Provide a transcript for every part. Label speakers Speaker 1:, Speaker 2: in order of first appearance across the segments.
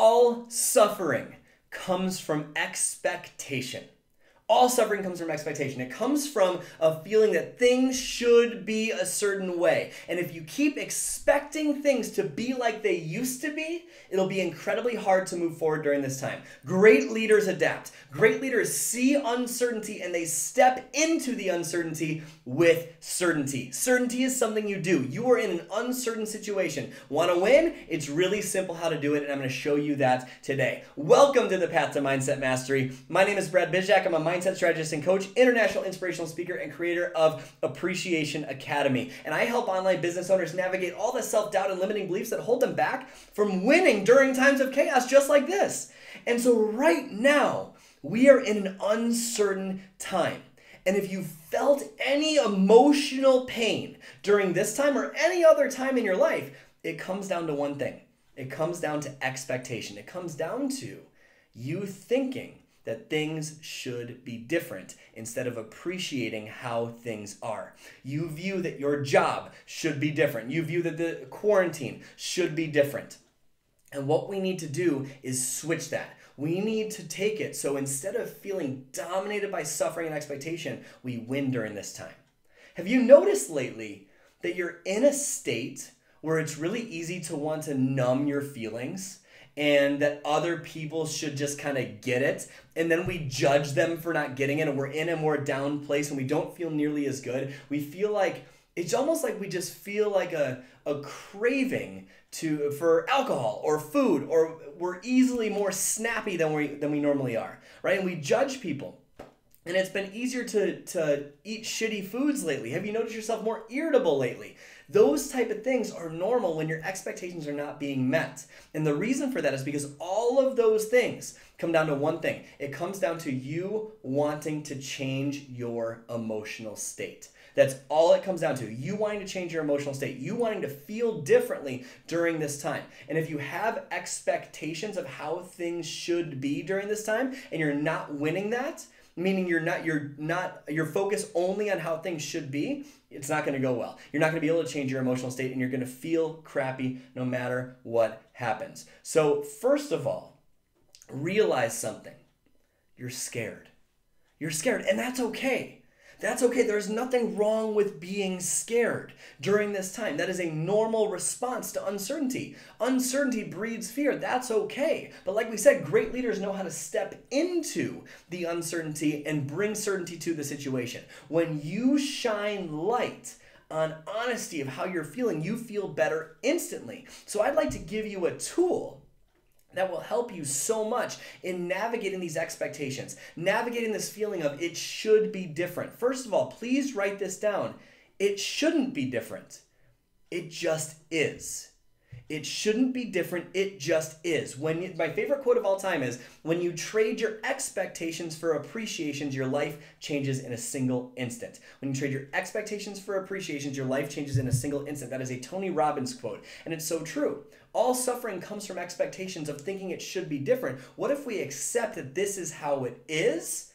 Speaker 1: All suffering comes from expectation. All suffering comes from expectation. It comes from a feeling that things should be a certain way. And if you keep expecting things to be like they used to be, it'll be incredibly hard to move forward during this time. Great leaders adapt. Great leaders see uncertainty and they step into the uncertainty with certainty. Certainty is something you do. You are in an uncertain situation. Want to win? It's really simple how to do it, and I'm going to show you that today. Welcome to the Path to Mindset Mastery. My name is Brad Bizjak. I'm a mindset strategist and coach, international inspirational speaker, and creator of Appreciation Academy. And I help online business owners navigate all the self-doubt and limiting beliefs that hold them back from winning during times of chaos just like this. And so right now, we are in an uncertain time. And if you felt any emotional pain during this time or any other time in your life, it comes down to one thing. It comes down to expectation. It comes down to you thinking that things should be different instead of appreciating how things are. You view that your job should be different. You view that the quarantine should be different. And what we need to do is switch that. We need to take it so instead of feeling dominated by suffering and expectation, we win during this time. Have you noticed lately that you're in a state where it's really easy to want to numb your feelings and that other people should just kind of get it, and then we judge them for not getting it, and we're in a more down place and we don't feel nearly as good? We feel like it's almost like we just feel like a craving for alcohol or food, or we're easily more snappy than we normally are, right? And we judge people. And it's been easier to eat shitty foods lately. Have you noticed yourself more irritable lately? Those type of things are normal when your expectations are not being met. And the reason for that is because all of those things come down to one thing. It comes down to you wanting to change your emotional state. That's all it comes down to. You wanting to change your emotional state. You wanting to feel differently during this time. And if you have expectations of how things should be during this time and you're not winning that, meaning you're focused only on how things should be, it's not going to go well. You're not going to be able to change your emotional state, and you're going to feel crappy no matter what happens. So first of all, realize something. You're scared. You're scared, and that's okay. That's okay. There's nothing wrong with being scared during this time. That is a normal response to uncertainty. Uncertainty breeds fear. That's okay. But like we said, great leaders know how to step into the uncertainty and bring certainty to the situation. When you shine light on honesty of how you're feeling, you feel better instantly. So I'd like to give you a tool that will help you so much in navigating these expectations, navigating this feeling of it should be different. First of all, please write this down. It shouldn't be different. It just is. It shouldn't be different. It just is. My favorite quote of all time is, when you trade your expectations for appreciations, your life changes in a single instant. When you trade your expectations for appreciations, your life changes in a single instant. That is a Tony Robbins quote, and it's so true. All suffering comes from expectations of thinking it should be different. What if we accept that this is how it is,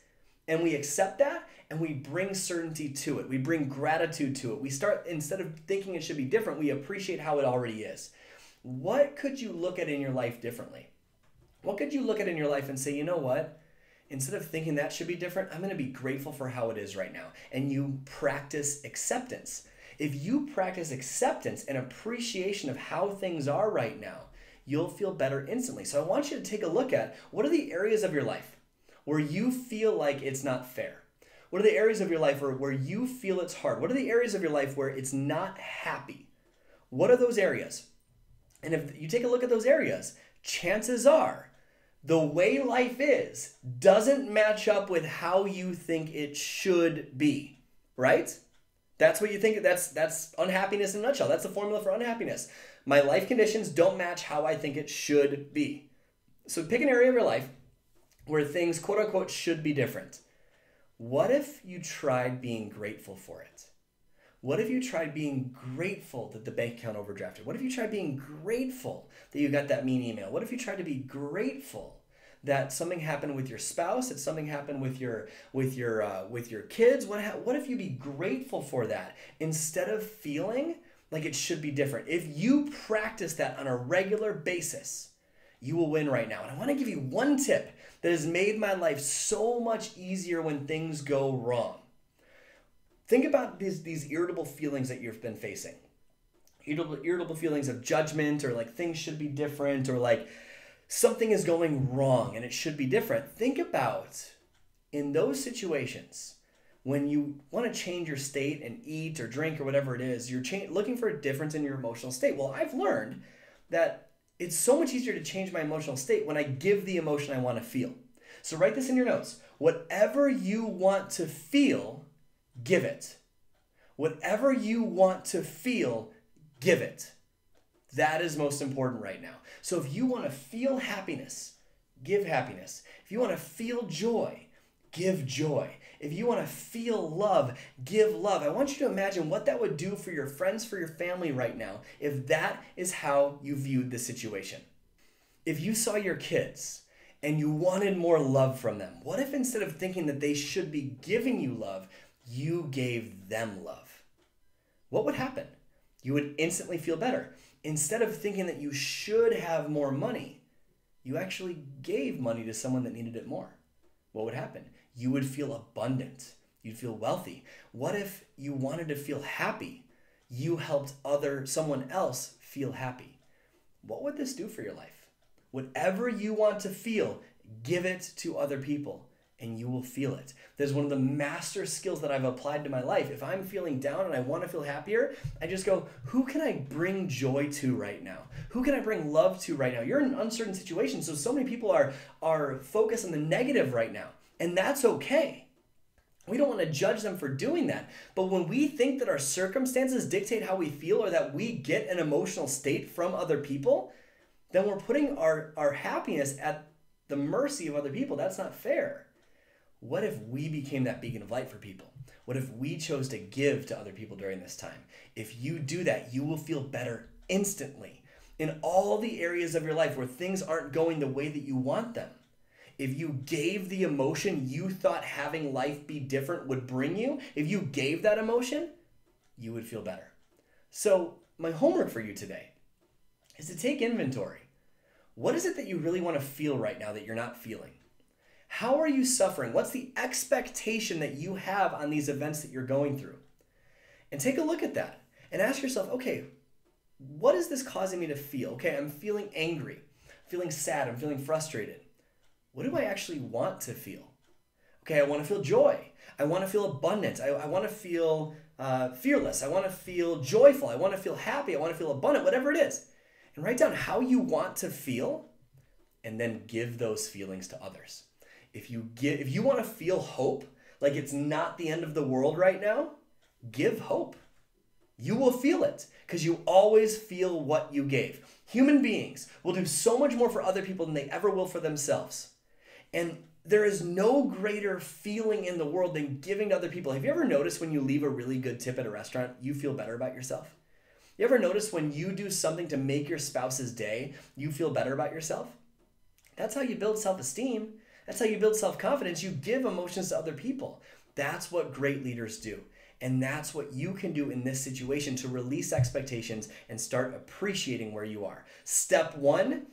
Speaker 1: and we accept that, and we bring certainty to it. We bring gratitude to it. We start, instead of thinking it should be different, we appreciate how it already is. What could you look at in your life differently? What could you look at in your life and say, you know what? Instead of thinking that should be different, I'm going to be grateful for how it is right now. And you practice acceptance. If you practice acceptance and appreciation of how things are right now, you'll feel better instantly. So I want you to take a look at, what are the areas of your life where you feel like it's not fair? What are the areas of your life where you feel it's hard? What are the areas of your life where it's not happy? What are those areas? And if you take a look at those areas, chances are the way life is doesn't match up with how you think it should be, right? That's what you think. That's unhappiness in a nutshell. That's the formula for unhappiness. My life conditions don't match how I think it should be. So pick an area of your life where things, quote unquote, should be different. What if you tried being grateful for it? What if you tried being grateful that the bank account overdrafted? What if you tried being grateful that you got that mean email? What if you tried to be grateful that something happened with your spouse, that something happened with your kids? What if you be grateful for that instead of feeling like it should be different? If you practice that on a regular basis, you will win right now. And I want to give you one tip that has made my life so much easier when things go wrong. Think about these irritable feelings that you've been facing. Irritable feelings of judgment, or like things should be different, or like something is going wrong and it should be different. Think about in those situations when you want to change your state and eat or drink or whatever it is, you're looking for a difference in your emotional state. Well, I've learned that it's so much easier to change my emotional state when I give the emotion I want to feel. So write this in your notes. Whatever you want to feel, give it. Whatever you want to feel, give it. That is most important right now. So if you want to feel happiness, give happiness. If you want to feel joy, give joy. If you want to feel love, give love. I want you to imagine what that would do for your friends, for your family right now, if that is how you viewed the situation. If you saw your kids and you wanted more love from them, what if instead of thinking that they should be giving you love, you gave them love? What would happen? You would instantly feel better. Instead of thinking that you should have more money, you actually gave money to someone that needed it more. What would happen? You would feel abundant. You'd feel wealthy. What if you wanted to feel happy? You helped someone else feel happy. What would this do for your life? Whatever you want to feel, give it to other people and you will feel it. There's one of the master skills that I've applied to my life. If I'm feeling down and I want to feel happier, I just go, who can I bring joy to right now? Who can I bring love to right now? You're in an uncertain situation, so many people are focused on the negative right now. And that's okay. We don't want to judge them for doing that. But when we think that our circumstances dictate how we feel, or that we get an emotional state from other people, then we're putting our happiness at the mercy of other people. That's not fair. What if we became that beacon of light for people? What if we chose to give to other people during this time? If you do that, you will feel better instantly in all the areas of your life where things aren't going the way that you want them. If you gave the emotion you thought having life be different would bring you, if you gave that emotion, you would feel better. So my homework for you today is to take inventory. What is it that you really want to feel right now that you're not feeling? How are you suffering? What's the expectation that you have on these events that you're going through? And take a look at that and ask yourself, okay, what is this causing me to feel? Okay, I'm feeling angry, I'm feeling sad, I'm feeling frustrated. What do I actually want to feel? Okay, I want to feel joy. I want to feel abundant. I want to feel fearless. I want to feel joyful. I want to feel happy. I want to feel abundant, whatever it is. And write down how you want to feel and then give those feelings to others. If you want to feel hope, like it's not the end of the world right now, give hope. You will feel it because you always feel what you gave. Human beings will do so much more for other people than they ever will for themselves. And there is no greater feeling in the world than giving to other people. Have you ever noticed when you leave a really good tip at a restaurant, you feel better about yourself? You ever notice when you do something to make your spouse's day, you feel better about yourself? That's how you build self-esteem. That's how you build self-confidence. You give emotions to other people. That's what great leaders do. And that's what you can do in this situation to release expectations and start appreciating where you are. Step 1,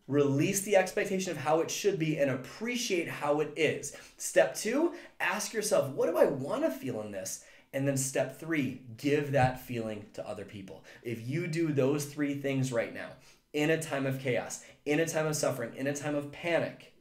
Speaker 1: release the expectation of how it should be and appreciate how it is. Step 2, ask yourself, what do I want to feel in this? And then step 3, give that feeling to other people. If you do those 3 things right now, in a time of chaos, in a time of suffering, in a time of panic,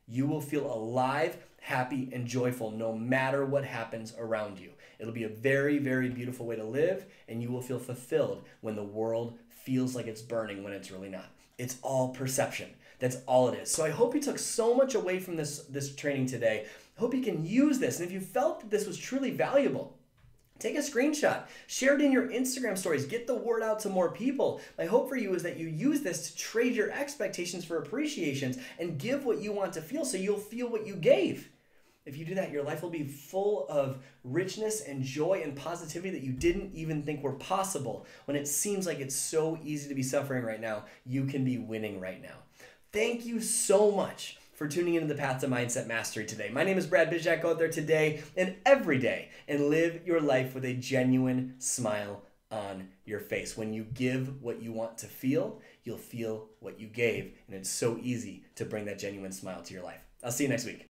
Speaker 1: you will feel alive, happy, and joyful no matter what happens around you. It'll be a very, very beautiful way to live, and you will feel fulfilled when the world feels like it's burning when it's really not. It's all perception. That's all it is. So I hope you took so much away from this training today. I hope you can use this. And if you felt that this was truly valuable, take a screenshot, share it in your Instagram stories, get the word out to more people. My hope for you is that you use this to trade your expectations for appreciations and give what you want to feel so you'll feel what you gave. If you do that, your life will be full of richness and joy and positivity that you didn't even think were possible. When it seems like it's so easy to be suffering right now, you can be winning right now. Thank you so much for tuning into the Path to Mindset Mastery today. My name is Brad Bizjack. Go out there today and every day and live your life with a genuine smile on your face. When you give what you want to feel, you'll feel what you gave. And it's so easy to bring that genuine smile to your life. I'll see you next week.